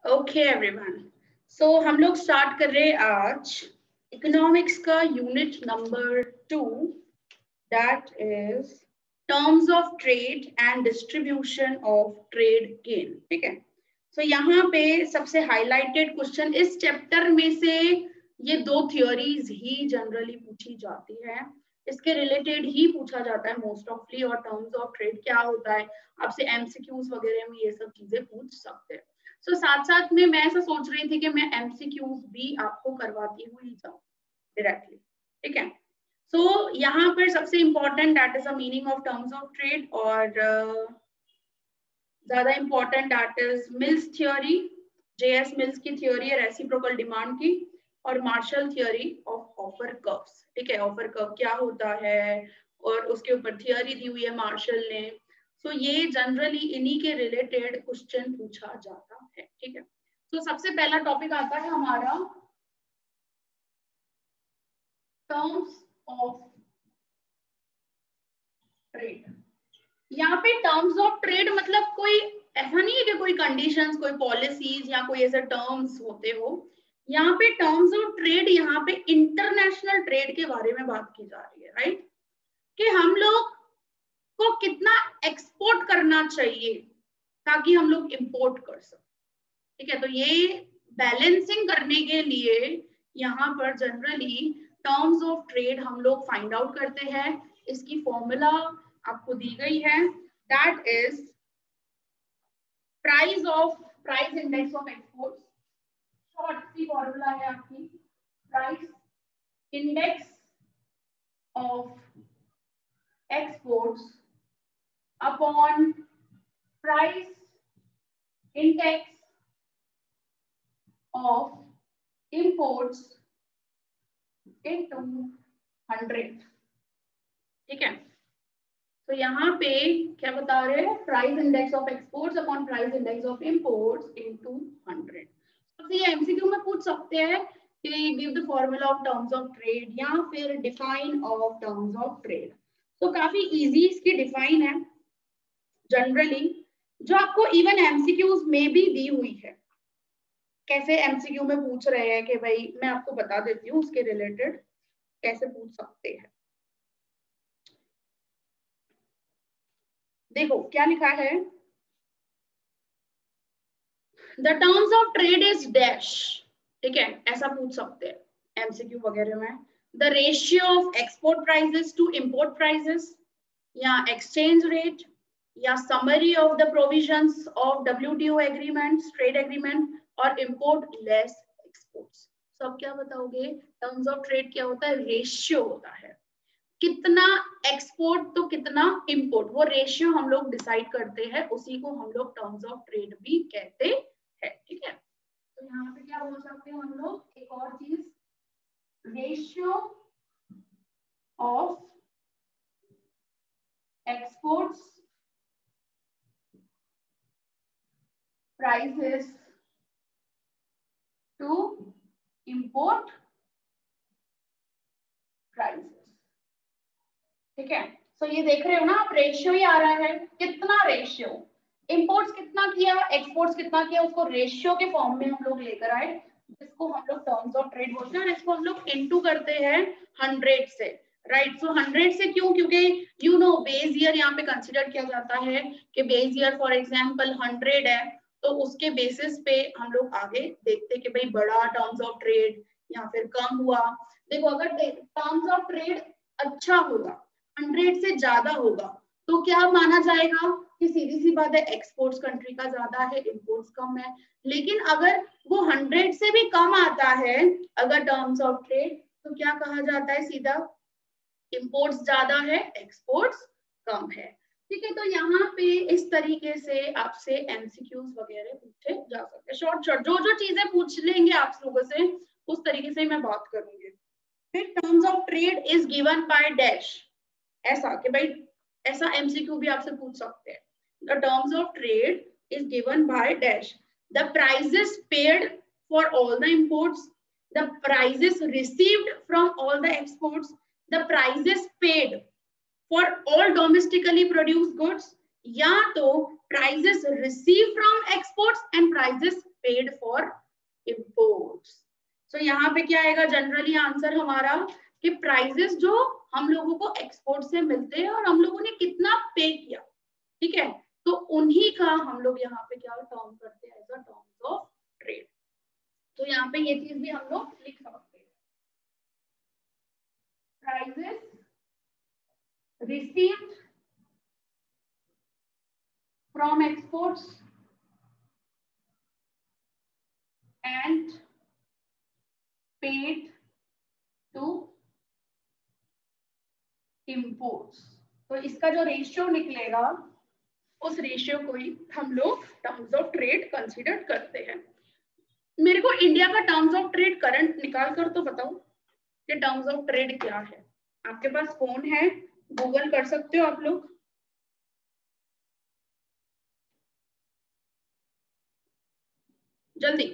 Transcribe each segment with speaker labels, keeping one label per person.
Speaker 1: Okay everyone, सो हम लोग start कर रहे हैं आज इकोनॉमिक्स का unit number 2, that is terms of trade and distribution of trade gain. ठीक है, सो यहाँ पे सबसे हाईलाइटेड क्वेश्चन इस चैप्टर में से ये दो थियोरीज ही जनरली पूछी जाती है, इसके रिलेटेड ही पूछा जाता है मोस्ट ऑफली। और टर्म्स ऑफ ट्रेड क्या होता है, आपसे एमसीक्यूज वगैरह में ये सब चीजें पूछ सकते हैं। सो साथ साथ में मैं ऐसा सोच रही थी कि मैं एमसीक्यूज भी आपको करवाती हुई जाऊं डायरेक्टली। ठीक है, सो यहाँ पर सबसे important that is the meaning of terms of trade, और ज्यादा important that is Mill's theory, J S Mill's की थ्योरी है रेसिप्रोकल डिमांड की, और Marshall theory of offer curves. ठीक है, ऑफर कर्व क्या होता है और उसके ऊपर थ्योरी दी हुई है मार्शल ने। सो ये जनरली इन्हीं के रिलेटेड क्वेश्चन पूछा जाता है। ठीक है, तो सबसे पहला टॉपिक आता है हमारा टर्म्स ऑफ ट्रेड। यहाँ पे टर्म्स ऑफ ट्रेड मतलब कोई ऐसा नहीं है कि कोई कंडीशंस, कोई पॉलिसीज या कोई ऐसे टर्म्स होते हो। यहाँ पे टर्म्स ऑफ ट्रेड, यहाँ पे इंटरनेशनल ट्रेड के बारे में बात की जा रही है, राइट? कि हम लोग को कितना एक्सपोर्ट करना चाहिए ताकि हम लोग इंपोर्ट कर सकें। ठीक है, तो ये बैलेंसिंग करने के लिए यहाँ पर जनरली टर्म्स ऑफ ट्रेड हम लोग फाइंड आउट करते हैं। इसकी फॉर्मूला आपको दी गई है, that is price index of exports. Short सी फॉर्मूला है आपकी, price index of exports upon price index of imports into 100। ठीक है, तो यहाँ पे क्या बता रहे हैं, price index of exports upon price index of imports into 100। तो ये एमसीक्यू में पूछ सकते हैं कि give the formula of terms of trade या फिर define of terms of trade. तो काफी इजी इसकी डिफाइन है जनरली, जो आपको इवन एमसीक्यूज में भी दी हुई है। कैसे एमसीक्यू में पूछ रहे हैं कि भाई मैं आपको बता देती हूँ उसके रिलेटेड कैसे पूछ सकते हैं। देखो क्या लिखा है, the terms of trade is dash. ठीक है, ऐसा पूछ सकते हैं एमसीक्यू वगैरह में। The ratio of export prices to import prices, या एक्सचेंज रेट, या summary of the provisions of WTO agreements, trade agreement, और इंपोर्ट लेस एक्सपोर्ट्स। सब क्या बताओगे, टर्म्स ऑफ ट्रेड क्या होता है, रेशियो होता है, कितना एक्सपोर्ट तो कितना इंपोर्ट, वो रेशियो हम लोग डिसाइड करते हैं, उसी को हम लोग टर्म्स ऑफ ट्रेड भी कहते हैं। ठीक है, तो यहाँ पे क्या बोल सकते हैं हम लोग, एक और चीज, ratio of exports prices to import prices. ठीक है, तो ये देख रहे हो ना आप, रेशियो ही आ रहा है, कितना रेशियो, इंपोर्ट्स कितना किया, एक्सपोर्ट्स कितना किया, उसको रेशियो के फॉर्म में हम लोग लेकर आए, जिसको हम लोग टर्म्स ऑफ ट्रेड बोलते हैं, और इसको हम लोग इनटू करते हैं 100 से, राइट? सो 100 से क्यों, क्योंकि यू नो बेस ईयर यहाँ पे कंसिडर किया जाता है कि बेस ईयर फॉर एग्जांपल 100 है, तो उसके बेसिस पे हम लोग आगे देखते कि भाई बड़ा टर्म्स ऑफ ट्रेड या फिर कम हुआ। देखो अगर टर्म्स ऑफ ट्रेड अच्छा होगा, 100 से ज्यादा होगा, तो क्या माना जाएगा कि सीधी सी बात है एक्सपोर्ट्स कंट्री का ज्यादा है, इंपोर्ट्स कम है। लेकिन अगर वो 100 से भी कम आता है अगर टर्म्स ऑफ ट्रेड, तो क्या कहा जाता है, सीधा इंपोर्ट्स ज्यादा है, एक्सपोर्ट्स कम है। ठीक है, तो यहाँ पे इस तरीके से आपसे एमसीक्यूज वगैरह पूछे जा सकते हैं, शॉर्ट शॉर्ट जो जो चीजें पूछ लेंगे आप लोगों से उस तरीके से मैं बात करूंगी। फिर terms of trade is given by dash, ऐसा कि भाई ऐसा एमसीक्यू भी आपसे पूछ सकते हैं, the terms of trade is given by dash, the prices paid for all the imports, the prices received from all the exports, the prices paid for all domestically produced goods, या तो prices receive from exports and prices paid for imports. तो यहाँ पे क्या आएगा generally answer हमारा कि prices जो हम लोगों को एक्सपोर्ट से मिलते हैं और हम लोगों ने कितना पे किया, ठीक है, तो उन्हीं का हम लोग यहाँ पे क्या टर्म करते हैं as a terms of trade. तो यहाँ पे ये चीज भी हम लोग लिख सकते हैं, prices received from exports and paid to imports. तो इसका जो रेशियो निकलेगा उस रेशियो को ही हम लोग टर्म्स ऑफ ट्रेड कंसीडर करते हैं। मेरे को इंडिया का टर्म्स ऑफ ट्रेड करंट निकाल कर तो बताओ कि टर्म्स ऑफ ट्रेड क्या है। आपके पास फोन है, गूगल कर सकते हो आप लोग। जल्दी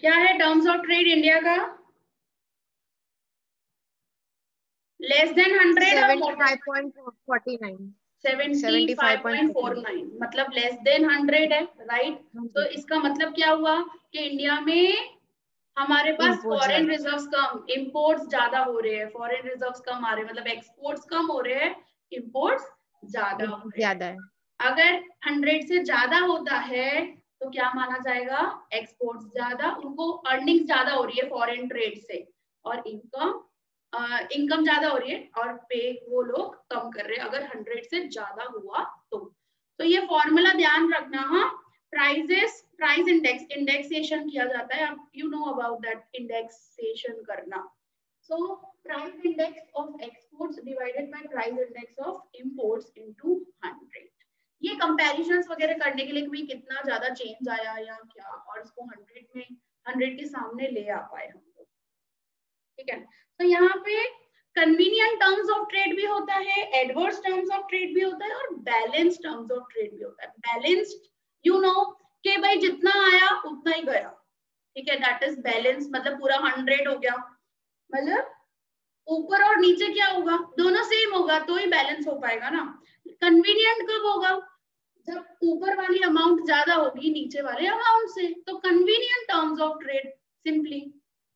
Speaker 1: क्या है टर्म्स ऑफ ट्रेड इंडिया का? लेस देन 100
Speaker 2: 75.49
Speaker 1: 75.49 मतलब लेस देन 100 है, राइट। तो इसका मतलब क्या हुआ कि इंडिया में हमारे पास फॉरेन रिजर्व्स कम, इंपोर्ट्स ज्यादा हो रहे हैं। फॉरेन रिजर्व्स कम आ रहे हैं मतलब एक्सपोर्ट्स कम हो रहे हैं, इंपोर्ट्स ज्यादा हो रहे हैं। अगर 100 से ज्यादा होता है तो क्या माना जाएगा? एक्सपोर्ट्स ज्यादा, उनको अर्निंग्स ज्यादा हो रही है फॉरेन ट्रेड से, और इनकम ज्यादा हो रही है और पे वो लोग कम कर रहे हैं अगर 100 से ज्यादा हुआ तो ये फॉर्मूला ध्यान रखना। हाँ, प्राइस इंडेक्स, इंडेक्सेशन किया जाता है, आप you know about that, indexation करना। So price index of exports divided by price index of imports into 100। ये कंपैरिजंस वगैरह करने के लिए कि कितना ज्यादा चेंज आया या क्या, और इसको 100 के सामने ले आ पाए हम लोग, ठीक है। तो यहाँ पे कन्वीनियंट टर्म्स ऑफ ट्रेड भी होता है, एडवर्स टर्म्स ऑफ ट्रेड भी होता है और बैलेंस टर्म्स ऑफ ट्रेड भी होता है। बैलेंस्ड यू नो कि भाई जितना आया उतना ही गया, ठीक है, दैट इज बैलेंस। मतलब पूरा 100 हो गया, मतलब ऊपर और नीचे क्या होगा, दोनों सेम होगा तो ही बैलेंस हो पाएगा ना। कन्वीनियंट कब होगा? जब ऊपर वाली अमाउंट ज्यादा होगी नीचे वाले अमाउंट से, तो convenient terms of trade simply.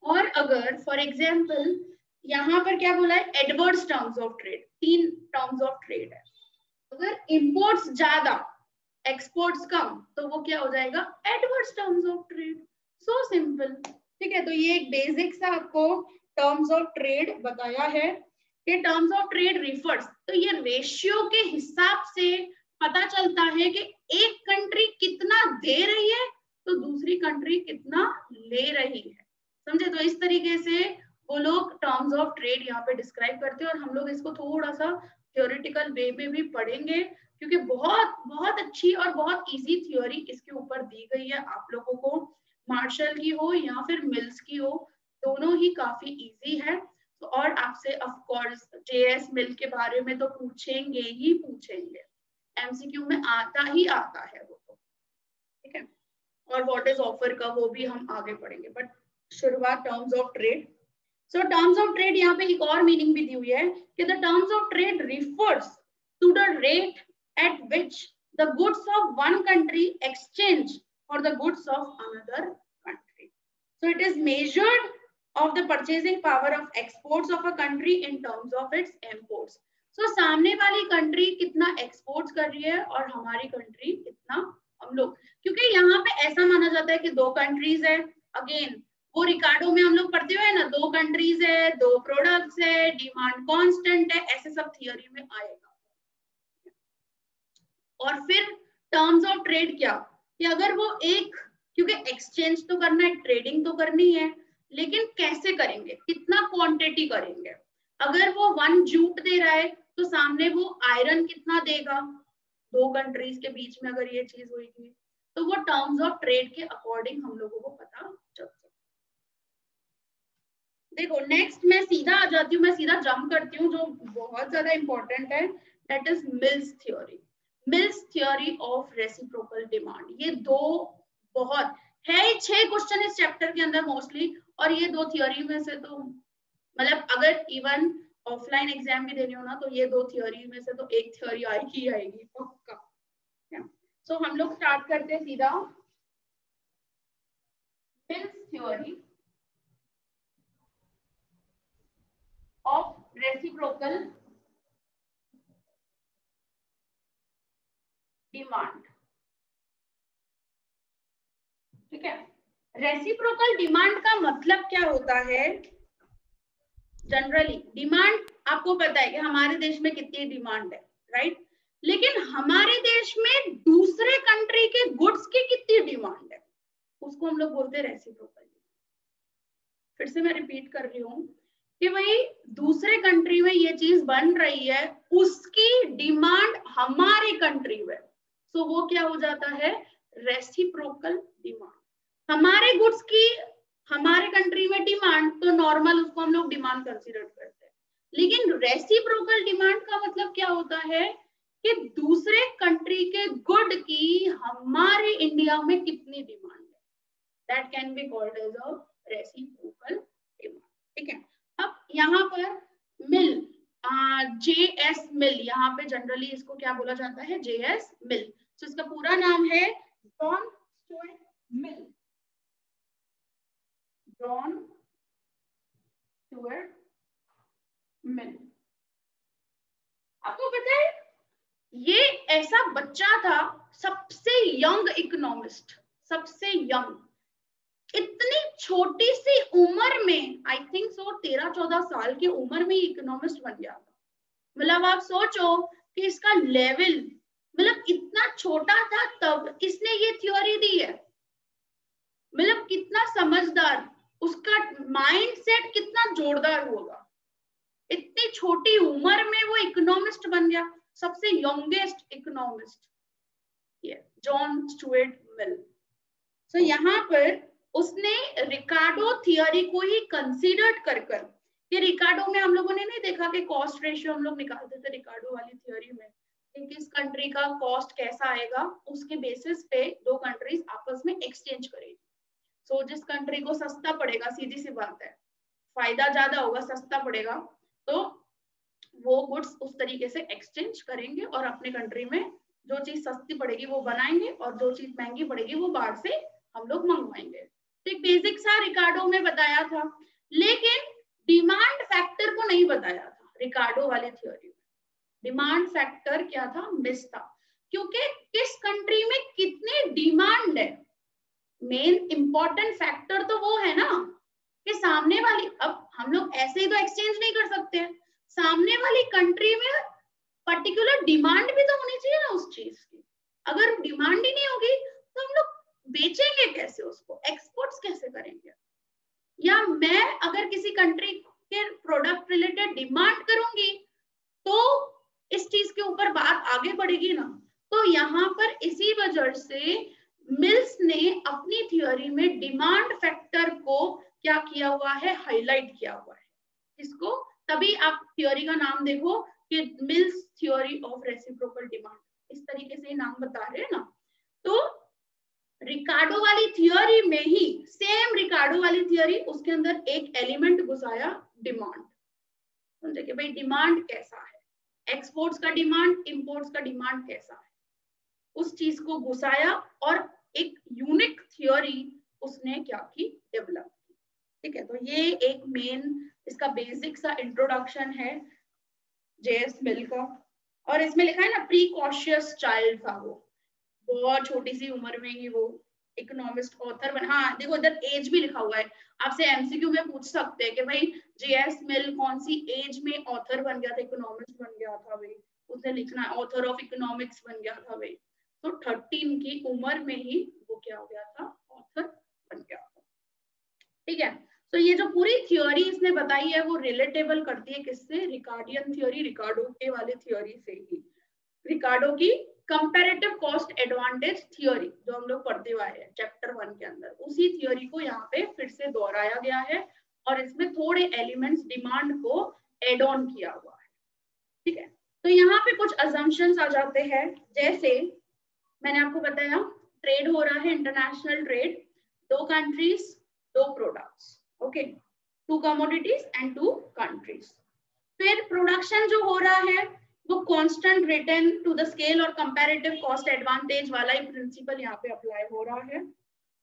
Speaker 1: और अगर फॉर एग्जाम्पल यहाँ पर क्या बोला है, adverse terms of trade, 3 terms of trade है। अगर इंपोर्ट्स ज्यादा एक्सपोर्ट्स कम तो वो क्या हो जाएगा, adverse terms of trade. So simple, ठीक है। तो ये एक बेसिक सा आपको टर्म्स ऑफ ट्रेड बताया है कि टर्म्स ऑफ ट्रेड रिफर्स, तो ये रेशियो के हिसाब से पता चलता है कि एक कंट्री कितना दे रही है तो दूसरी कंट्री कितना ले रही है, समझे। तो इस तरीके से वो लोग टर्म्स ऑफ ट्रेड यहाँ पे डिस्क्राइब करते हैं, और हम लोग इसको थोड़ा सा थ्योरेटिकल वे में भी पढ़ेंगे क्योंकि बहुत बहुत अच्छी और बहुत इजी थ्योरी इसके ऊपर दी गई है आप लोगों को। मार्शल की हो या फिर मिल्स की हो, दोनों ही काफी इजी है। तो और आपसे ऑफ कोर्स जेएस मिल के बारे में तो पूछेंगे ही पूछेंगे, एमसीक्यू में आता ही आता है वो तो, ठीक है। और व्हाट इज ऑफर का वो भी हम आगे पढ़ेंगे, बट शुरुआत terms of trade. So terms of trade यहाँ पे एक और मीनिंग भी दी हुई है कि the terms of trade refers to the rate at which the goods of one country exchange for the goods of another country. So it is measured of the purchasing power of exports of a country in terms of its imports. So सामने वाली country कितना exports कर रही है और हमारी country कितना, हम लोग, क्योंकि यहाँ पे ऐसा माना जाता है कि 2 कंट्रीज है। अगेन वो रिकार्डो में हम लोग पढ़ते हुए ना, 2 कंट्रीज है, 2 प्रोडक्ट्स है, डिमांड कांस्टेंट है, ऐसे सब थियोरी में आएगा। और फिर टर्म्स ऑफ ट्रेड क्या, कि अगर वो एक, क्योंकि एक्सचेंज तो करना है, ट्रेडिंग तो करनी है, लेकिन कैसे करेंगे, कितना क्वांटिटी करेंगे। अगर वो 1 जूट दे रहा है तो सामने वो आयरन कितना देगा, 2 कंट्रीज के बीच में अगर ये चीज हुई तो वो टर्म्स ऑफ ट्रेड के अकॉर्डिंग हम लोगों को पता चल सकता। देखो नेक्स्ट मैं सीधा आ जाती हूँ, मैं सीधा जंप करती हूँ जो बहुत ज्यादा इंपॉर्टेंट है, that is Mill's theory. Mills theory of reciprocal demand, ये 2 बहुत है 6 क्वेश्चन इस चैप्टर के अंदर मोस्टली, और ये 2 थियोरी में से तो मतलब अगर इवन ऑफलाइन एग्जाम भी देनी हो ना तो ये 2 थियोरी में से तो एक थियोरी आएगी ही आएगी पक्का। सो हम लोग स्टार्ट करते हैं सीधा mills theory of reciprocal demand. ठीक है, रेसिप्रोकल डिमांड का मतलब क्या होता है? जनरली डिमांड आपको पता है कि हमारे देश में कितनी डिमांड है, राइट? लेकिन हमारे देश में दूसरे कंट्री के गुड्स की कितनी डिमांड है, उसको हम लोग बोलते हैं रेसिप्रोकल। फिर से मैं रिपीट कर रही हूँ कि भाई दूसरे कंट्री में ये चीज बन रही है, उसकी डिमांड हमारे कंट्री में, सो वो क्या हो जाता है? Reciprocal demand. हमारे गुड्स की हमारे कंट्री में डिमांड तो नॉर्मल, उसको हम लोग डिमांड कंसीडर करते हैं, लेकिन रेसिप्रोकल डिमांड का मतलब क्या होता है कि दूसरे कंट्री के गुड की हमारे इंडिया में कितनी डिमांड है, that can be called as a reciprocal demand. ठीक है, अब यहाँ पर मिल जेएस मिल, यहाँ पे जनरली इसको क्या बोला जाता है? जेएस मिल। तो इसका पूरा नाम है John Stuart Mill. John Stuart Mill. आपको पता है ये ऐसा बच्चा था, सबसे यंग इकोनॉमिस्ट, सबसे यंग, इतनी छोटी सी उम्र में, आई थिंक सो 13-14 साल की उम्र में इकोनॉमिस्ट बन गया था। मतलब आप सोचो कि इसका लेवल, मतलब इतना छोटा था तब इसने ये थ्योरी दी है, मतलब कितना समझदार, उसका माइंडसेट कितना जोरदार होगा, इतनी छोटी उम्र में वो इकोनॉमिस्ट बन गया, सबसे youngest economist, John Stuart Mill. तो यहाँ पर उसने रिकार्डो थियरी को ही कंसीडर कर कि रिकार्डो में हम लोगों ने नहीं देखा कि कॉस्ट रेशियो हम लोग निकालते थे रिकार्डो वाली थियरी में, कि किस कंट्री का कॉस्ट कैसा आएगा, उसके बेसिस पे 2 कंट्रीज आपस में एक्सचेंज करेगी। सो जिस कंट्री को सस्ता पड़ेगा, सीधी सी बात है, फायदा ज्यादा होगा, सस्ता पड़ेगा, तो वो गुड्स उस तरीके से एक्सचेंज करेंगे और अपने कंट्री में जो चीज सस्ती पड़ेगी वो बनाएंगे और जो चीज महंगी पड़ेगी वो बाहर से हम लोग मंगवाएंगे। तो एक बेसिक सा रिकार्डो में बताया था, लेकिन डिमांड फैक्टर को नहीं बताया था रिकार्डो वाली थ्योरी में। डिमांड फैक्टर क्या था? मिस था, क्योंकि किस कंट्री में कितनी डिमांड है, मेन इंपॉर्टेंट फैक्टर तो वो है ना कि सामने वाली, अब हम लोग ऐसे ही तो एक्सचेंज नहीं कर सकते, सामने वाली कंट्री में पर्टिकुलर डिमांड भी तो होनी चाहिए ना उस चीज की। अगर डिमांड ही नहीं होगी तो हम लोग बेचेंगे कैसे, उसको एक्सपोर्ट्स कैसे करेंगे? या मैं अगर किसी कंट्री के प्रोडक्ट रिलेटेड डिमांड करूंगी तो इस चीज के ऊपर बात आगे बढ़ेगी ना। तो यहाँ पर इसी वजह से मिल्स ने अपनी थ्योरी में डिमांड फैक्टर को क्या किया हुआ है? हाईलाइट किया हुआ है इसको। तभी आप थ्योरी का नाम देखो कि mills theory of reciprocal demand, इस तरीके से नाम बता रहे हैं ना। तो रिकार्डो वाली थ्योरी में ही, सेम रिकार्डो वाली थ्योरी, उसके अंदर एक एलिमेंट घुसाया, डिमांड। समझे कि भाई डिमांड कैसा है, एक्सपोर्ट्स का डिमांड, इंपोर्ट्स का डिमांड कैसा है, उस चीज को घुसाया और एक यूनिक थ्योरी उसने क्या की? डेवलप की। ठीक है, तो ये एक मेन इसका बेसिक सा इंट्रोडक्शन है जेएस मिल का। और इसमें लिखा है ना प्रीकॉशियस चाइल्ड था वो, बहुत छोटी सी उम्र में ही वो इकोनॉमिस्ट ऑथर बना। हाँ देखो इधर एज भी लिखा हुआ है, आपसे एमसीक्यू में पूछ सकते हैं कि भाई जेएस मिल कौन सी एज में ऑथर बन गया था, इकोनॉमिस्ट बन गया था भाई, उसने लिखना ऑथर ऑफ इकोनॉमिक्स बन गया था भाई। तो 13 की उम्र में ही वो क्या हो गया था? ऑथर बन गया था। ठीक है, तो ये जो पूरी थ्योरी इसने बताई है वो रिलेटेबल करती है किससे? रिकार्डियन थ्योरी, रिकार्डो के वाले थ्योरी से ही। रिकार्डो की कंपैरेटिव कॉस्ट एडवांटेज थ्योरी जो हम लोग पढ़ते हुए आए हैं चैप्टर 1 के अंदर, उसी थ्योरी को यहाँ पे फिर से दोहराया गया है और इसमें थोड़े एलिमेंट्स डिमांड को एड ऑन किया हुआ है। ठीक है, तो यहाँ पे कुछ अजम्पशंस आ जाते हैं, जैसे मैंने आपको बताया ट्रेड हो रहा है, international trade, 2 countries 2 products, okay, 2 commodities and 2 countries. फिर प्रोडक्शन जो हो रहा है वो constant return to the scale और कंपैरेटिव कॉस्ट एडवांटेज वाला ही प्रिंसिपल यहाँ पे अप्लाई हो रहा है।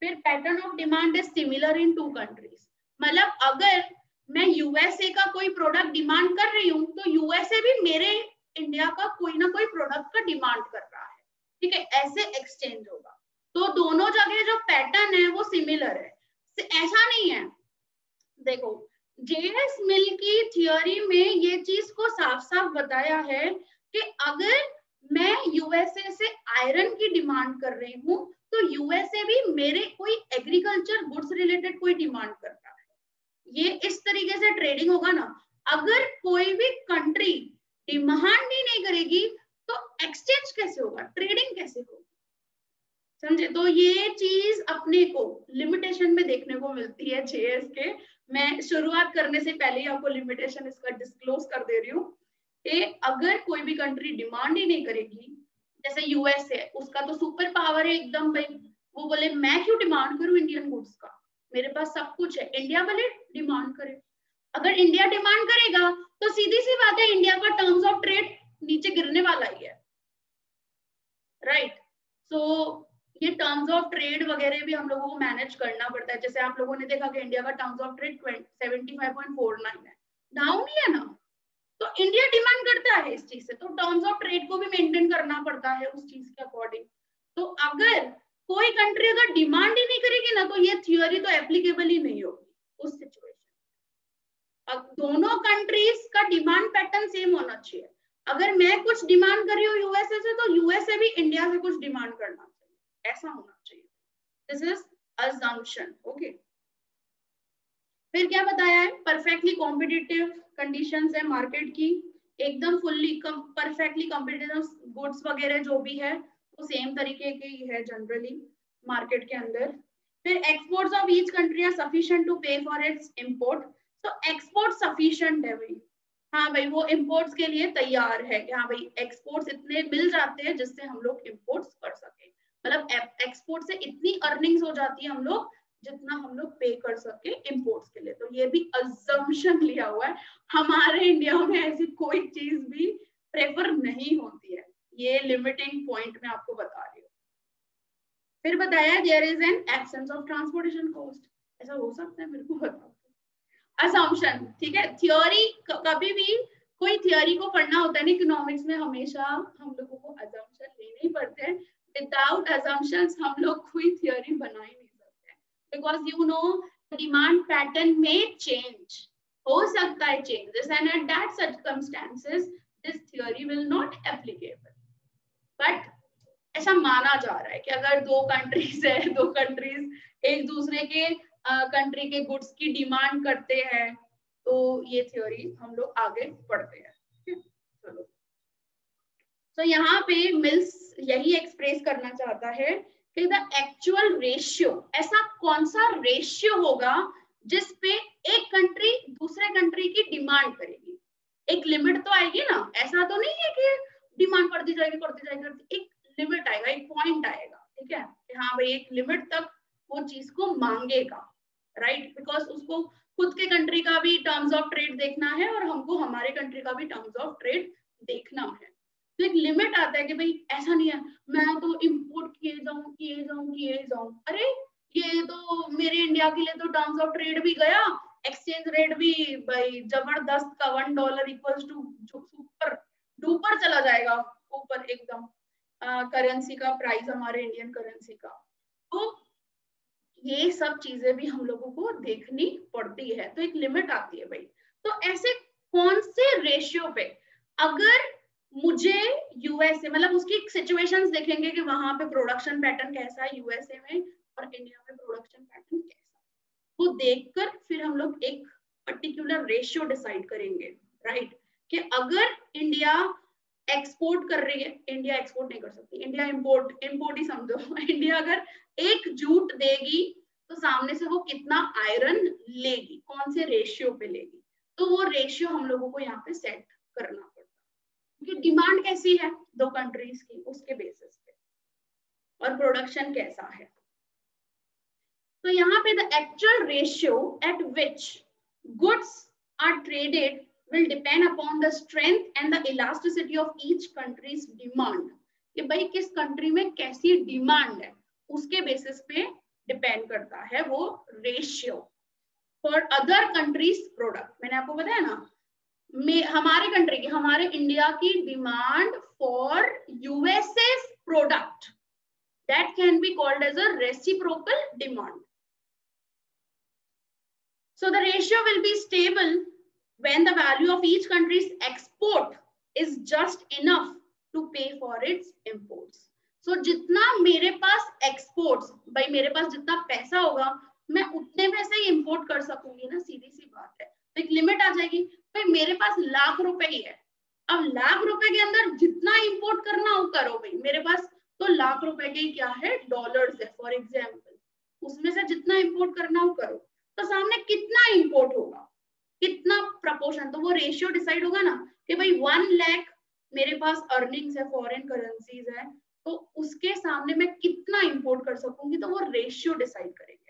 Speaker 1: फिर pattern of demand is similar in 2 countries, मतलब अगर मैं यूएसए का कोई प्रोडक्ट डिमांड कर रही हूँ तो यूएसए भी मेरे इंडिया का कोई ना कोई प्रोडक्ट का डिमांड कर रहा है, ठीक है, ऐसे एक्सचेंज होगा। तो दोनों जगह जो पैटर्न है वो सिमिलर है, ऐसा नहीं है। देखो जेएस मिल की थियोरी में ये चीज को साफ साफ बताया है कि अगर मैं यूएसए से आयरन की डिमांड कर रही हूँ तो यूएसए भी मेरे कोई एग्रीकल्चर गुड्स रिलेटेड कोई डिमांड कर रहा है, ये इस तरीके से ट्रेडिंग होगा ना। अगर कोई भी कंट्री डिमांड ही नहीं करेगी तो एक्सचेंज कैसे होगा, ट्रेडिंग कैसे होगी, समझे। तो ये चीज अपने को लिमिटेशन में देखने को मिलती है जेएस के। मैं शुरुआत करने से पहले ही आपको लिमिटेशन इसका डिस्क्लोज कर दे रही हूँ कि अगर कोई भी कंट्री डिमांड ही नहीं करेगी, जैसे यूएस है उसका तो सुपर पावर है एकदम भाई, वो बोले मैं क्यों डिमांड करूं इंडियन गुड्स का, मेरे पास सब कुछ है, इंडिया भले डिमांड करे। अगर इंडिया डिमांड करेगा तो सीधी सी बात है इंडिया का टर्म्स ऑफ ट्रेड नीचे गिरने वाला ही है, राइट। सो ये टर्म्स ऑफ ट्रेड वगैरह भी हम लोगों को मैनेज करना पड़ता है। जैसे आप लोगों ने देखा कि इंडिया का टर्म्स ऑफ ट्रेड 75.49 है, डाउन ही है ना, तो इंडिया डिमांड करता है इस चीज से, तो टर्म्स ऑफ ट्रेड को भी मेंटेन करना पड़ता है उस चीज के अकॉर्डिंग। तो अगर कोई कंट्री अगर डिमांड ही नहीं करेगी ना तो ये थ्योरी तो एप्लीकेबल ही नहीं होगी उस सिचुएशन। अब दोनों कंट्रीज का डिमांड पैटर्न सेम होना चाहिए। अगर मैं कुछ डिमांड कर रही हूँ यूएसए से तो यूएसए भी इंडिया से कुछ डिमांड करना चाहिए, ऐसा होना चाहिए। This is assumption, okay. फिर क्या बताया है, परफेक्टली कॉम्पिटिटिव कंडीशंस है मार्केट की, एकदम फुल्ली परफेक्टली कॉम्पिटिटिव गुड्स वगैरह जो भी है वो सेम तरीके के ही है जनरली मार्केट के अंदर। फिर exports of each country are sufficient to pay for its import, तो एक्सपोर्ट सफिशिएंट है भाई, हाँ भाई वो इंपोर्ट्स के लिए तैयार है कि हाँ भाई एक्सपोर्ट्स इतने मिल जाते हैं जिससे हम लोग इंपोर्ट्स कर सके, मतलब एक्सपोर्ट से इतनी अर्निंग्स हो जाती है हम लोग जितना हम लोग पे कर सके इंपोर्ट्स के लिए। तो ये भी अजम्पशन लिया हुआ है, हमारे इंडिया में ऐसी कोई चीज भी प्रेफर नहीं होती है, ये लिमिटिंग पॉइंट में आपको बता रही हूँ। फिर बताया there is an absence of transportation cost, ऐसा हो सकता है मेरे को बताओ। असम्पशन, ठीक है, थ्योरी कभी भी कोई थ्योरी को पढ़ना होता है ना इकोनॉमिक्स में, हमेशा हम लोगों को असम्पशन लेने ही पड़ते हैं। विदाउट असम्पशंस हम लोग कोई थ्योरी बना ही नहीं सकते, because you know demand pattern में चेंज हो सकता है changes and at that circumstances this theory will not applicable. But ऐसा माना जा रहा है कि अगर 2 कंट्रीज है, 2 कंट्रीज एक दूसरे के कंट्री के गुड्स की डिमांड करते हैं तो ये थ्योरी हम लोग आगे पढ़ते हैं। चलो, तो यहाँ पे मिल्स यही एक्सप्रेस करना चाहता है कि द एक्चुअल रेशियो, ऐसा कौन सा रेशियो होगा जिस पे एक कंट्री दूसरे कंट्री की डिमांड करेगी, एक लिमिट तो आएगी ना, ऐसा तो नहीं है कि डिमांड करती जाएगी, एक लिमिट आएगा, एक पॉइंट आएगा, ठीक है, कि हाँ भाई एक लिमिट तक वो चीज को मांगेगा, राइट, बिकॉज उसको खुद के कंट्री का भी टर्म्स ऑफ ट्रेड देखना है और हमको हमारे कंट्री का भी टर्म्स ऑफ ट्रेड देखना है। तो एक लिमिट आता है कि भाई ऐसा नहीं है मैं तो इंपोर्ट किए जाऊं, अरे ये तो मेरे इंडिया के लिए तो टर्म्स ऑफ ट्रेड भी गया, एक्सचेंज रेट भी भाई जबरदस्त का $1 इक्वल्स टू सुपर डुपर चला जाएगा ऊपर एकदम करेंसी का प्राइस, हमारे इंडियन करेंसी का। तो ये सब चीजें भी हम लोगों को देखनी पड़ती है, तो एक लिमिट आती है भाई। तो ऐसे कौन से रेशियो पे अगर मुझे यूएसए, मतलब उसकी सिचुएशंस देखेंगे कि वहां पे प्रोडक्शन पैटर्न कैसा है यूएसए में और इंडिया में प्रोडक्शन पैटर्न कैसा, वो देखकर फिर हम लोग एक पर्टिकुलर रेशियो डिसाइड करेंगे, राइट, कि अगर इंडिया एक्सपोर्ट कर रही है, इंडिया एक्सपोर्ट नहीं कर सकती, इंडिया इंपोर्ट ही समझो इंडिया अगर एक जूट देगी तो सामने से वो कितना आयरन लेगी, कौन से रेशियो पे लेगी, तो वो रेशियो हम लोगों को यहाँ पे सेट करना पड़ता है, क्योंकि डिमांड कैसी है 2 कंट्रीज की उसके बेसिस पे और प्रोडक्शन कैसा है। तो यहाँ पे the actual ratio at which goods are traded will depend upon the strength and the elasticity of each country's demand. कि भाई किस कंट्री में कैसी डिमांड है उसके बेसिस पे डिपेंड करता है वो ratio for other countries product. मैंने आपको बताया ना, हमारे कंट्री की, हमारे इंडिया की demand for USA product, that can be called as a reciprocal demand. So the ratio will be stable when the value of each country's export is just enough to pay for its imports. So जितना मेरे पास exports, भाई मेरे पास जितना पैसा होगा मैं उतने में से ही import कर सकूंगी ना, सीधी सी बात है. तो एक लिमिट आ जाएगी. भाई मेरे पास लाख रुपए ही है, अब लाख रुपए के अंदर जितना import करना हो करो. भाई मेरे पास तो लाख रुपए के क्या है, डॉलर्स है फॉर एग्जाम्पल, उसमें से जितना import करना हो करो. तो सामने कितना import होगा, कितना प्रपोर्शन, तो वो रेशियो डिसाइड होगा ना कि भाई 1 लाख मेरे पास अर्निंग्स है, फॉरेन करेंसीज है, तो उसके सामने मैं कितना इंपोर्ट कर सकूंगी, तो वो रेशियो डिसाइड करेंगे.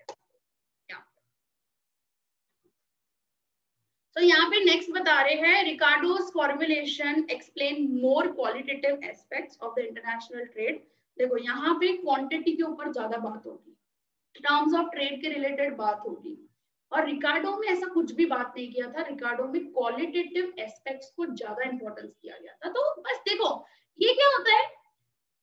Speaker 1: तो यहाँ पे नेक्स्ट बता रहे हैं Ricardo's formulation explain more qualitative aspects of the international trade. देखो यहाँ पे क्वांटिटी के ऊपर ज्यादा बात होगी, टर्म्स ऑफ ट्रेड के रिलेटेड बात होगी, और रिकार्डो में ऐसा कुछ भी बात नहीं किया था. रिकार्डो में क्वालिटेटिव एस्पेक्ट्स को ज्यादा इंपॉर्टेंस दिया गया था. तो बस देखो ये क्या होता है,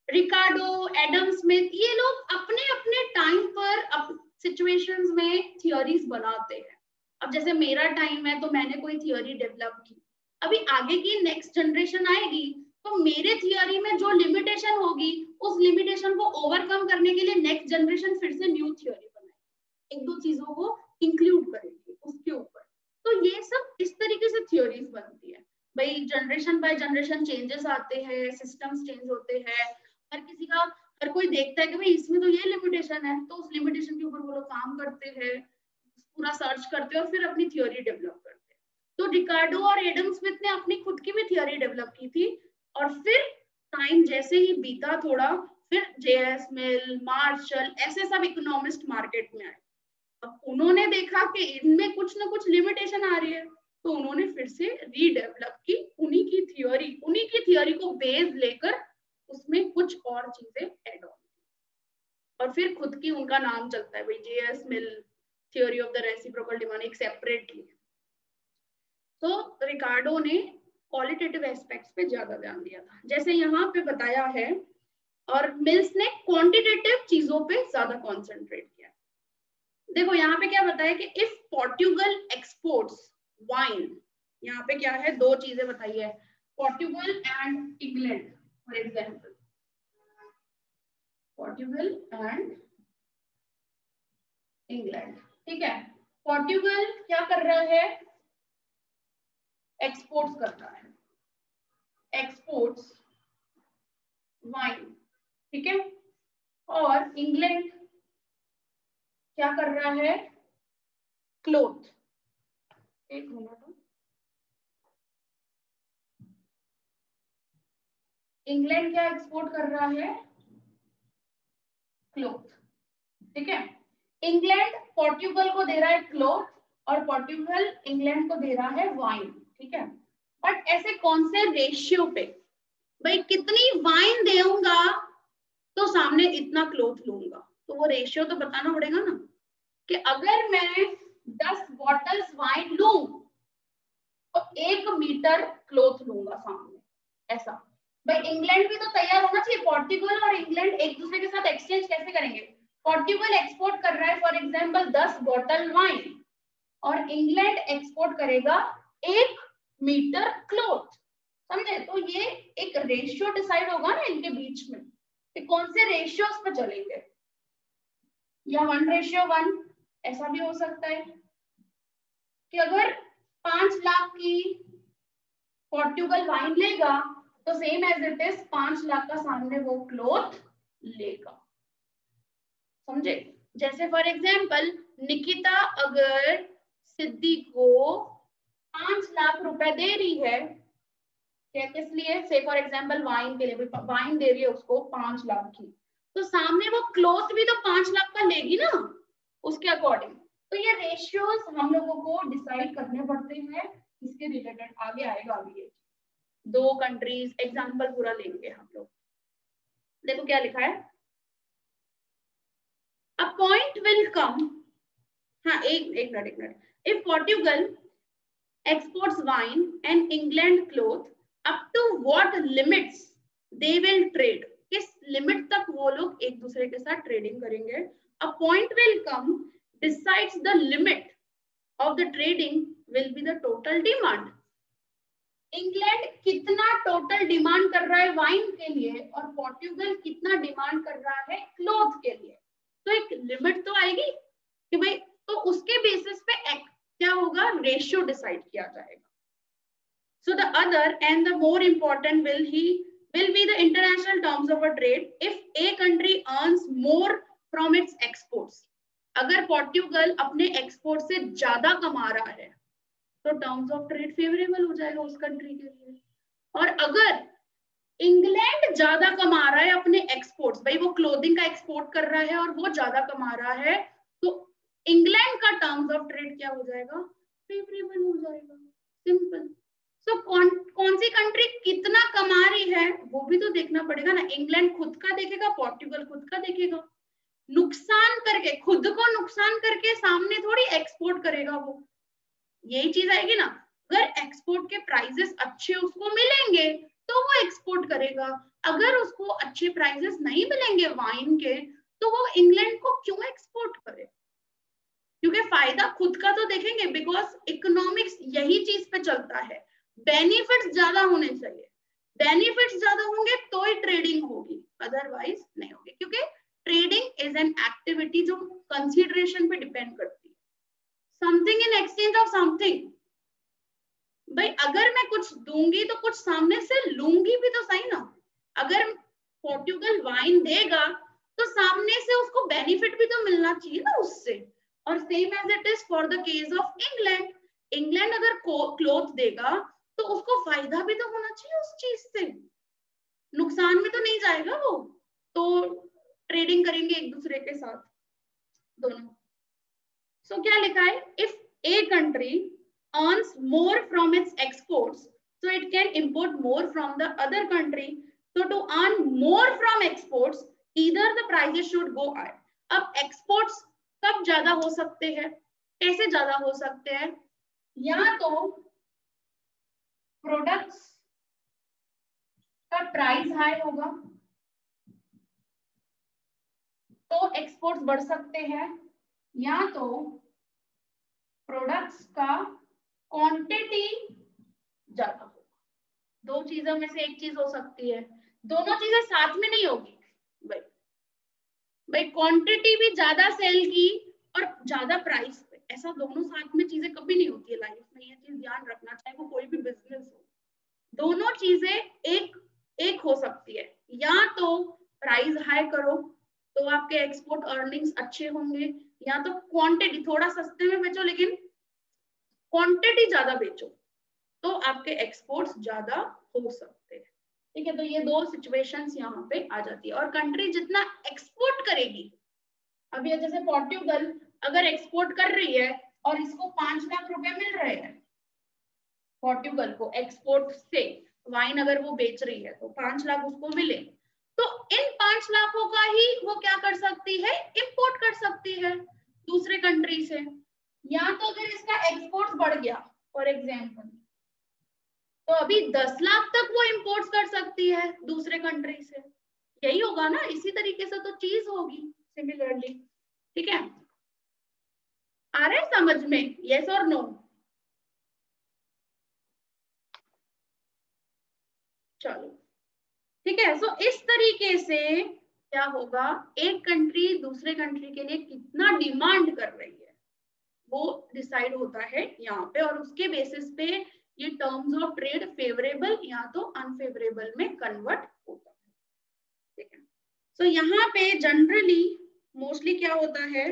Speaker 1: रिकार्डो, एडम स्मिथ, ये लोग अपने अपने टाइम पर सिचुएशंस में थियोरीज बनाते हैं. अब जैसे मेरा टाइम है तो मैंने कोई थियोरी डेवलप की, अभी आगे की नेक्स्ट जनरेशन आएगी तो मेरे थियोरी में जो लिमिटेशन होगी उस लिमिटेशन को ओवरकम करने के लिए नेक्स्ट जनरेशन फिर से न्यू थियोरी बनाएगी, एक दो चीजों को इंक्लूड करेंगे उसके ऊपर. तो ये सब इस तरीके से थ्योरीज बनती है. भाई जनरेशन बाय जनरेशन चेंजेस आते हैं, सिस्टम्स चेंज होते हैं, हर किसी का, हर कोई देखता है कि भाई इसमें तो ये लिमिटेशन है, तो उस लिमिटेशन के ऊपर वो लोग काम करते हैं, पूरा सर्च करते हैं और फिर अपनी थ्योरी डेवलप करते हैं. तो रिकार्डो और एडम स्मिथ ने अपनी खुद की भी थ्योरी डेवलप की थी, और फिर टाइम जैसे ही बीता थोड़ा, फिर जेएस मिल, मार्शल, ऐसे सब इकोनॉमिस्ट मार्केट में आए. अब उन्होंने देखा कि इनमें कुछ ना कुछ लिमिटेशन आ रही है, तो उन्होंने फिर से रीडेवलप की उन्हीं की थियोरी को बेस लेकर उसमें कुछ और चीजें ऐड ऑन, और फिर खुद की उनका नाम चलता है भाई JS mill theory of the reciprocal demand एक सेपरेटली. तो रिकार्डो ने क्वालिटेटिव एस्पेक्ट्स पे ज्यादा ध्यान दिया था जैसे यहाँ पे बताया है, और मिल्स ने क्वांटिटेटिव चीजों पे ज्यादा कॉन्सेंट्रेट किया. देखो यहाँ पे क्या बताया कि इफ पोर्टुगल एक्सपोर्ट्स वाइन, यहाँ पे क्या है, दो चीजें बताई है, Portugal and England for example, Portugal and England. ठीक है, पोर्टुगल क्या कर रहा है, एक्सपोर्ट्स कर रहा है, एक्सपोर्ट्स वाइन. ठीक है, और इंग्लैंड क्या कर रहा है, क्लोथ. एक मिनट, इंग्लैंड क्या एक्सपोर्ट कर रहा है, क्लोथ. ठीक है, इंग्लैंड पोर्टुगल को दे रहा है क्लोथ और पोर्टुगल इंग्लैंड को दे रहा है वाइन. ठीक है, बट ऐसे कौन से रेशियो पे, भाई कितनी वाइन दूंगा तो सामने इतना क्लोथ लूंगा, तो वो रेशियो तो बताना पड़ेगा ना, कि अगर मैं 10 बॉटल्स वाइन लूं तो 1 मीटर क्लोथ लूंगा सामने, ऐसा. भाई इंग्लैंड भी तो तैयार होना चाहिए, पोर्टुगल और इंग्लैंड एक दूसरे के साथ एक्सचेंज कैसे करेंगे. पोर्टुगल एक्सपोर्ट कर रहा है फॉर एग्जांपल 10 बॉटल वाइन, और इंग्लैंड एक्सपोर्ट करेगा 1 मीटर क्लोथ, समझे. तो ये एक रेशियो डिसाइड होगा ना इनके बीच में, कि कौन से रेशियोस पे चलेंगे, या 1:1, ऐसा भी हो सकता है कि अगर 5 लाख की पोर्टुगल वाइन लेगा तो same as it is 5 lakh का सामने वो क्लोथ लेगा, समझे. जैसे फॉर एग्जांपल निकिता अगर सिद्धि को 5 लाख रुपए दे रही है, किस लिए, से फॉर एग्जांपल वाइन के लिए, वाइन दे रही है उसको 5 लाख की, तो सामने वो क्लोथ भी तो 5 लाख का लेगी ना. उसके अकॉर्डिंग। तो ये रेशियोज हम लोगों को डिसाइड करने पड़ते हैं, इसके रिलेटेड आगे आएगा। अभी ये 2 कंट्रीज एग्जांपल पूरा लेंगे हम लोग। देखो क्या लिखा है, अ पॉइंट विल कम, हाँ एक minute, if Portugal exports wine and England cloth, up to what limits they will trade, किस लिमिट तक वो लोग एक दूसरे के साथ ट्रेडिंग करेंगे। A point will come decides the limit of the trading will be the total demand. England कितना टोटल डिमांड कर रहा है वाइन के लिए और पोर्टुगल कितना डिमांड कर रहा है क्लोथ के लिए, तो एक लिमिट तो आएगी कि भाई, तो उसके बेसिस पे क्या होगा, रेशियो डिसाइड किया जाएगा। So the other and the more important will be the international terms of a trade. If a country earns more from its exports, अगर पोर्टुगल अपने एक्सपोर्ट से ज्यादा कमा रहा है तो टर्म्स ऑफ ट्रेड फेवरेबल हो जाएगा उस कंट्री के लिए। और अगर इंग्लैंड ज्यादा कमा रहा है अपने एक्सपोर्ट्स, भाई वो क्लोथिंग का एक्सपोर्ट कर रहा है और वो ज्यादा कमा रहा है, तो इंग्लैंड का टर्म्स ऑफ ट्रेड क्या हो जाएगा, फेवरेबल हो जाएगा। सिंपल। सो कौन सी कंट्री कितना कमा रही है वो भी तो देखना पड़ेगा ना। इंग्लैंड खुद का देखेगा, पोर्टुगल खुद का देखेगा। नुकसान करके, खुद को नुकसान करके सामने थोड़ी एक्सपोर्ट करेगा वो, यही चीज आएगी ना। अगर एक्सपोर्ट के प्राइसेस अच्छे उसको मिलेंगे तो वो एक्सपोर्ट करेगा, अगर उसको अच्छे प्राइसेस नहीं मिलेंगे वाइन के तो वो इंग्लैंड को क्यों एक्सपोर्ट करे, क्योंकि फायदा खुद का तो देखेंगे। बिकॉज इकोनॉमिक्स यही चीज पे चलता है, बेनिफिट्स ज्यादा होने चाहिए, बेनिफिट्स ज्यादा होंगे तो ही ट्रेडिंग होगी, अदरवाइज नहीं होगी। क्योंकि ट्रेडिंग इज एन एक्टिविटी जो कंसीडरेशन पे डिपेंड करती है, something in exchange of something. भाई अगर मैं कुछ दूंगी तो कुछ सामने से लूंगी भी तो सही ना। अगर पोर्टुगल वाइन देगा तो सामने से उसको बेनिफिट भी तो मिलना चाहिए ना उससे। और same as it is for the case of England, England अगर क्लोथ देगा तो उसको फायदा भी तो होना चाहिए उस चीज से, नुकसान में तो नहीं जाएगा वो। तो ट्रेडिंग करेंगे एक दूसरे के साथ दोनों। सो क्या लिखा है, if a country earns more from its exports, so it can import more from the other country. So to earn more from exports, either the prices should go up. अब exports कब ज्यादा हो सकते हैं, कैसे ज्यादा हो सकते हैं, या तो प्रोडक्ट्स का प्राइस हाई होगा तो एक्सपोर्ट्स बढ़ सकते हैं, या तो प्रोडक्ट्स का क्वांटिटी ज्यादा होगा। दो चीजों में से एक चीज हो सकती है, दोनों चीजें साथ में नहीं होगी। भाई क्वांटिटी भी ज्यादा सेल की और ज्यादा प्राइस पे, ऐसा दोनों साथ में चीजें कभी नहीं होती है लाइफ में, ये चीज ध्यान रखना, चाहे वो कोई भी बिजनेस हो। दोनों चीजें एक हो सकती है, या तो प्राइस हाई करो तो आपके एक्सपोर्ट अर्निंग्स अच्छे होंगे, या तो क्वांटिटी थोड़ा सस्ते में बेचो लेकिन क्वांटिटी ज्यादा बेचो तो आपके एक्सपोर्ट्स ज्यादा हो सकते हैं। ठीक है, तो ये दो सिचुएशंस यहाँ पे आ जाती है। और कंट्री जितना एक्सपोर्ट करेगी, अभी जैसे पोर्टुगल अगर एक्सपोर्ट कर रही है और इसको 5 लाख रुपए मिल रहे हैं, पोर्टुगल को एक्सपोर्ट से वाइन अगर वो बेच रही है तो 5 लाख उसको मिले, तो इन 5 लाखों का ही वो क्या कर सकती है, इंपोर्ट कर सकती है दूसरे कंट्री से। या तो अगर इसका एक्सपोर्ट बढ़ गया फॉर एग्जाम्पल, तो अभी 10 लाख तक वो इंपोर्ट कर सकती है दूसरे कंट्री से। यही होगा ना, इसी तरीके से तो चीज होगी सिमिलरली। ठीक है, आ रहा है समझ में, यस और नो? चलो ठीक है। सो इस तरीके से क्या होगा, एक कंट्री दूसरे कंट्री के लिए कितना डिमांड कर रही है वो डिसाइड होता है यहाँ पे, और उसके बेसिस पे ये टर्म्स ऑफ ट्रेड फेवरेबल या तो अनफेवरेबल में कन्वर्ट होता है। ठीक है, सो यहाँ पे जनरली मोस्टली क्या होता है,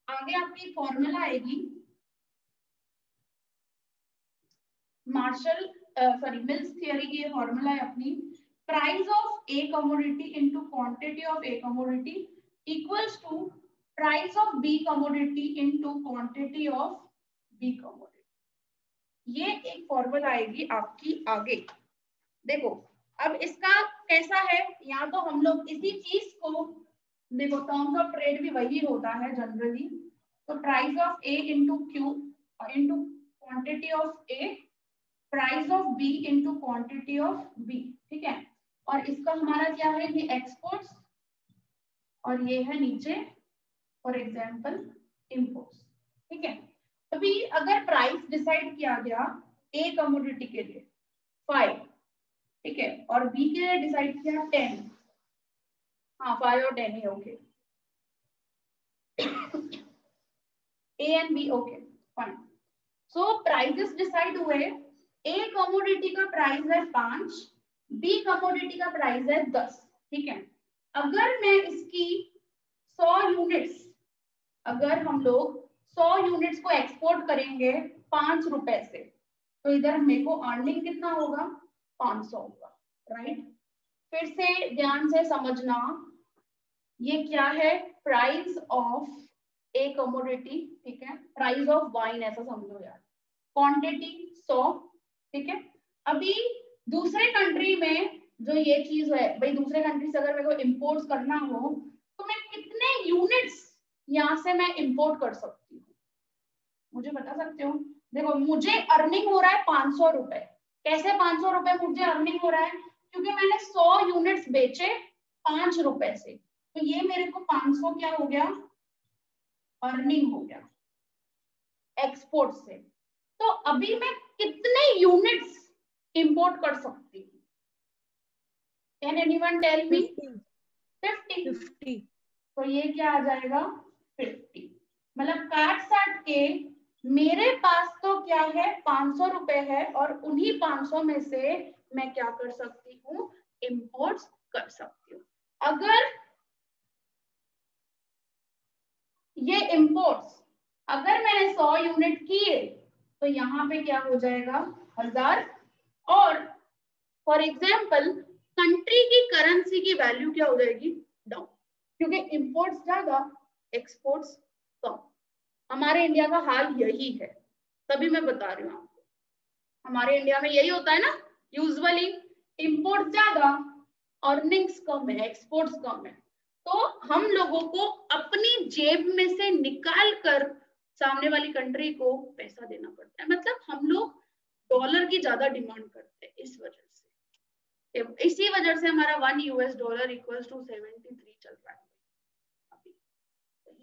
Speaker 1: आगे आपकी फॉर्मूला आएगी मार्शल मिल्स थियरी की, ये फॉर्मूला है अपनी, price of A commodity into quantity of A commodity equals to price of B commodity into quantity of B commodity. ये एक फॉर्मूला आएगी आपकी आगे। देखो अब इसका कैसा है, यहाँ तो हम लोग इसी चीज को देखो, टर्म्स ऑफ ट्रेड भी वही होता है जनरली। तो price of A into Q into quantity of A, price of B into quantity of B, ठीक है। और इसका हमारा क्या है, ये एक्सपोर्ट्स और ये है नीचे फॉर एग्जांपल इंपोर्ट्स, ठीक है। अभी अगर प्राइस डिसाइड किया गया ए कमोडिटी के लिए 5, ठीक है, और बी के लिए डिसाइड किया 10, हाँ 5 और 10 ही, okay. A and B, okay fine. So prices decide हुए, ए कमोडिटी का प्राइस है 5, बी कमोडिटी का प्राइस है 10, ठीक है। अगर मैं इसकी 100 यूनिट्स, अगर हम लोग 100 यूनिट्स को एक्सपोर्ट करेंगे 5 रुपए से, तो इधर मेरे को अर्निंग कितना होगा, 500 होगा, राइट। फिर से ध्यान से समझना, ये क्या है, प्राइस ऑफ ए कमोडिटी, ठीक है, प्राइस ऑफ वाइन ऐसा समझो यार, क्वांटिटी 100, ठीक है। अभी दूसरे कंट्री में जो ये चीज है भाई, दूसरे कंट्री से अगर मेरे को इंपोर्ट करना हो तो मैं कितने यूनिट्स यहाँ से मैं इंपोर्ट कर सकती हूँ, मुझे बता सकते हो। देखो मुझे अर्निंग हो रहा है 500 रुपए। कैसे 500 रुपए मुझे अर्निंग हो रहा है, क्योंकि मैंने 100 यूनिट्स बेचे 5 रुपए से, तो ये मेरे को 500 क्या हो गया, अर्निंग हो गया एक्सपोर्ट से। तो अभी मैं कितने यूनिट्स इंपोर्ट कर सकती हूँ, कैन एनीवन टेल मी? 50। तो ये क्या आ जाएगा 50, मतलब काट साट के मेरे पास तो क्या है 500 रुपए है, और उन्हीं 500 में से मैं क्या कर सकती हूँ, इंपोर्ट कर सकती हूँ। अगर ये इंपोर्ट्स अगर मैंने 100 यूनिट किए तो यहाँ पे क्या हो जाएगा 1000, और फॉर एग्जाम्पल कंट्री की करेंसी की वैल्यू क्या हो जाएगी, डाउन, क्योंकि इंपोर्ट्स ज्यादा एक्सपोर्ट्स कम। हमारे इंडिया का हाल यही है, तभी मैं बता रही हूँ आपको, हमारे इंडिया में यही होता है ना, यूजुअली इंपोर्ट ज्यादा, अर्निंग्स कम है, एक्सपोर्ट्स कम है। तो हम लोगों को अपनी जेब में से निकाल कर सामने वाली कंट्री को पैसा देना पड़ता है, मतलब हम लोग डॉलर की ज्यादा डिमांड करते हैं इस वजह से। इसी वजह से हमारा 1 US डॉलर इक्वल्स टू 73 चल रहा है अभी।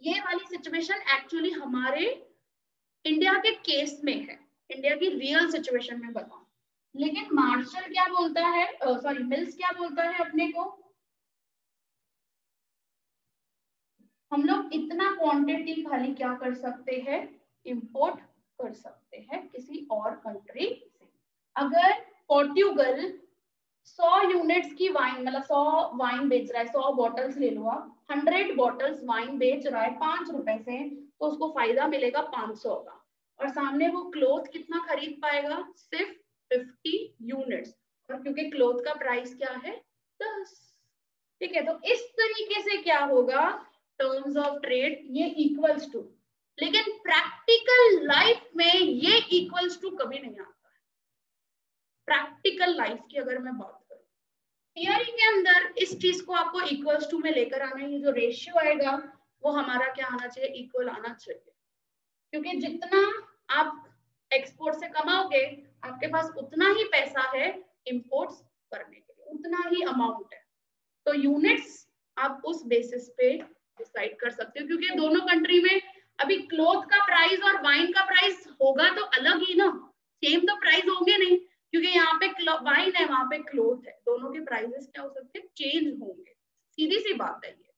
Speaker 1: ये वाली सिचुएशन एक्चुअली हमारे इंडिया के केस में है, इंडिया की रियल सिचुएशन में बताऊं। लेकिन मार्शल क्या बोलता है, सॉरी मिल्स क्या बोलता है अपने को, हम लोग इतना क्वांटिटी खाली क्या कर सकते हैं, इंपोर्ट कर सकते हैं किसी और कंट्री से। अगर पोर्टुगल 100 यूनिट्स की वाइन, मतलब 100 वाइन बेच रहा है, 100 बॉटल्स ले लो आप, 100 बॉटल्स वाइन बेच रहा है 5 रुपए से, तो उसको फायदा मिलेगा 500 का, और सामने वो क्लोथ कितना खरीद पाएगा, सिर्फ 50 यूनिट्स, और क्योंकि क्लोथ का प्राइस क्या है 10, ठीक है। तो इस तरीके से क्या होगा, टर्म्स ऑफ ट्रेड ये इक्वल्स टू, लेकिन प्रैक्टिकल लाइफ में ये इक्वल्स टू कभी नहीं आता है। प्रैक्टिकल लाइफ की अगर मैं बात करूं, थियरी के अंदर इस चीज को आपको इक्वल्स टू में लेकर आना है, ये जो रेशियो आएगा वो हमारा क्या आना चाहिए, इक्वल आना चाहिए, क्योंकि जितना आप एक्सपोर्ट से कमाओगे आपके पास उतना ही पैसा है इंपोर्ट्स करने के लिए, उतना ही अमाउंट है। तो यूनिट्स आप उस बेसिस पे डिसाइड कर सकते हो, क्योंकि दोनों कंट्री में अभी क्लोथ का प्राइस और वाइन का प्राइस होगा तो अलग ही ना, सेम तो प्राइस होंगे नहीं, क्योंकि यहाँ पे वाइन है वहां पे क्लोथ है, दोनों के प्राइसेस क्या हो सकते हैं, चेंज होंगे, सीधी सी बात है ये।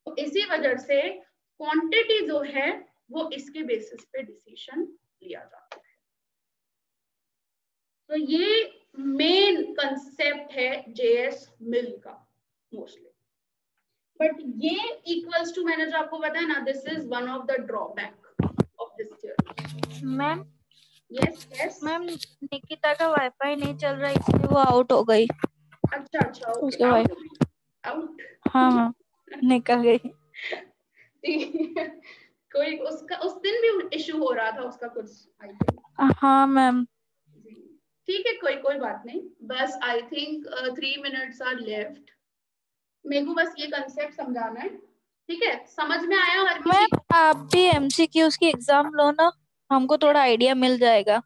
Speaker 1: तो इसी वजह से क्वांटिटी जो है वो इसके बेसिस पे डिसीजन लिया जाता है। तो ये मेन कंसेप्ट है जेएस मिल का मोस्टली, बट ये इक्वल्स टू मैंने जो आपको बताया ना, this is one of the drawback of this theory.
Speaker 2: Ma'am
Speaker 1: yes yes
Speaker 2: ma'am, Nikita का वाईफाई नहीं चल रहा इसलिए वो आउट हो गई।
Speaker 1: अच्छा
Speaker 2: उसके
Speaker 1: ओके,
Speaker 2: वाईफाई
Speaker 1: आउट
Speaker 2: हाँ निकल गई।
Speaker 1: कोई उसका उस दिन भी इशू हो रहा था उसका कुछ, आई थिंक।
Speaker 2: हाँ मैम।
Speaker 1: ठीक है, कोई बात नहीं। बस I think 3 minutes are left. मेरे को बस ये कंसेप्ट समझाना है, ठीक है? समझ में आया हर किसी?
Speaker 2: मैम आप भी एमसीक्यूज की एग्जाम लो ना, हमको थोड़ा आइडिया मिल जाएगा।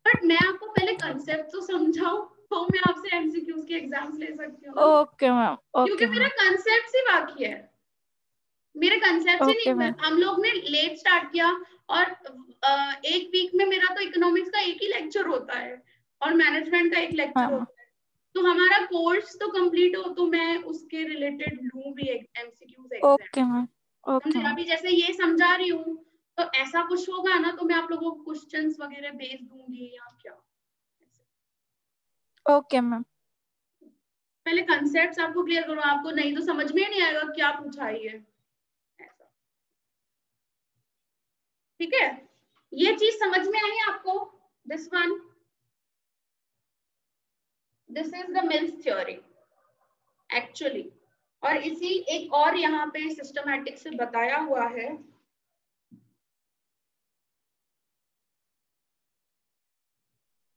Speaker 1: बट मैं आपको पहले कंसेप्ट तो समझाऊं, तो मैं आपसे एमसीक्यूज के एग्जाम्स ले सकती हूँ ना,
Speaker 2: ओके मैम।
Speaker 1: क्योंकि
Speaker 2: ओके
Speaker 1: मेरा
Speaker 2: मैम।
Speaker 1: कंसेप्ट ही बाकी है। मेरे कंसेप्ट ही
Speaker 2: ओके
Speaker 1: नहीं,
Speaker 2: मैम।
Speaker 1: हम लोग ने लेट स्टार्ट किया और एक वीक में मेरा तो इकोनॉमिक्स का एक ही लेक्चर होता है और मैनेजमेंट का एक लेक्चर
Speaker 2: हाँ।
Speaker 1: होता है। तो हमारा कोर्स तो कंप्लीट हो तो मैं उसके रिलेटेड लूं भी MCQs exam.
Speaker 2: Okay ma'am. Okay
Speaker 1: समझे?
Speaker 2: मैम।
Speaker 1: अभी जैसे ये समझा रही हूँ, तो ऐसा कुछ होगा ना तो मैं आप लोगों को क्वेश्चंस वगैरह भेज दूंगी या क्या।
Speaker 2: Okay ma'am.
Speaker 1: पहले कंसेप्ट्स आपको क्लियर करो, आपको नहीं तो समझ में ही नहीं आएगा क्या पूछा है ये, ऐसा। ठीक है, ये चीज समझ में आई आपको? This one, this is the mills theory actually. और इसी एक और यहाँ पे सिस्टमैटिक से बताया हुआ है।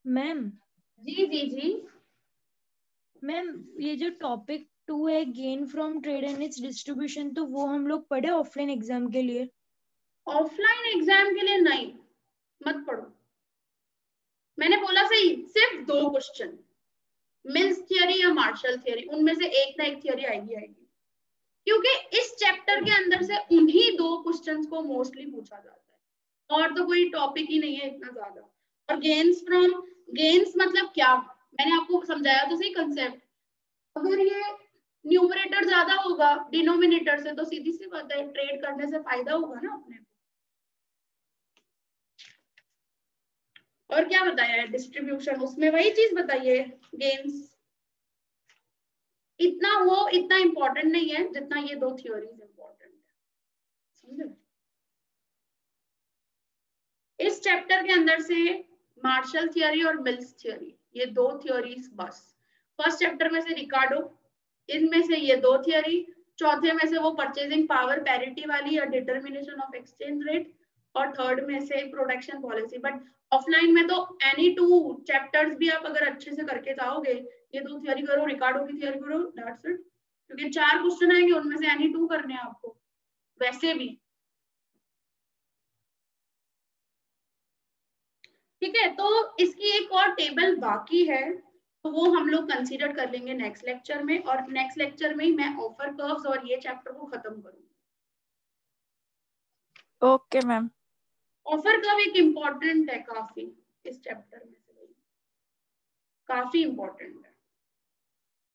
Speaker 3: मैम
Speaker 1: जी जी जी।
Speaker 3: मैम ये जो टॉपिक 2 है, gain from trade and it's distribution, तो वो हम लोग पढ़े ऑफलाइन एग्जाम के लिए?
Speaker 1: ऑफलाइन एग्जाम के लिए नहीं, मत पढ़ो। मैंने बोला सही, सिर्फ 2 क्वेश्चन, मिल्स थियरी या मार्शल थियरी, उनमें से एक ना एक थियरी आएगी। क्योंकि इस चैप्टर के अंदर से उन्हीं 2 क्वेश्चंस को मोस्टली पूछा जाता है, और तो कोई टॉपिक ही नहीं है इतना ज्यादा। और गेन्स फ्रॉम, गेन्स मतलब क्या, मैंने आपको समझाया तो सही कंसेप्ट। अगर ये न्यूमरेटर ज्यादा होगा डिनोमिनेटर से, तो सीधी सी बात है ट्रेड करने से फायदा होगा ना अपने को। और क्या बताया है डिस्ट्रीब्यूशन, उसमें वही चीज बताइए, गेन्स। इतना वो इतना इंपॉर्टेंट नहीं है जितना ये 2 थ्योरीज इंपॉर्टेंट है, समझे? इस चैप्टर के अंदर से मार्शल थियरी और मिल्स थियरी, ये 2 थ्योरीज बस। फर्स्ट चैप्टर में से रिकार्डो, इनमें से ये 2 थियरी। चौथे में से वो परचेजिंग पावर पैरिटी वाली या डिटर्मिनेशन ऑफ एक्सचेंज रेट, और थर्ड में से प्रोडक्शन पॉलिसी। बट ऑफलाइन में तो एनी 2 चैप्टर्स भी आप अगर अच्छे से करके जाओगे, ये 2 थियरी करो, रिकार्डो की थियरी करो, दैट्स इट। क्योंकि 4 क्वेश्चन आएंगे, उनमें से एनी 2 करने हैं आपको वैसे भी। ठीक है, तो इसकी एक और टेबल बाकी है, तो वो हम लोग कंसीडर कर लेंगे नेक्स्ट लेक्चर में। और नेक्स्ट लेक्चर में ही मैं ऑफर कर्व्स और ये चैप्टर को खत्म करूंगी।
Speaker 2: Okay ma'am.
Speaker 1: ऑफर कर्व एक इम्पॉर्टेंट है काफी, इस चैप्टर में से काफी इम्पोर्टेंट है।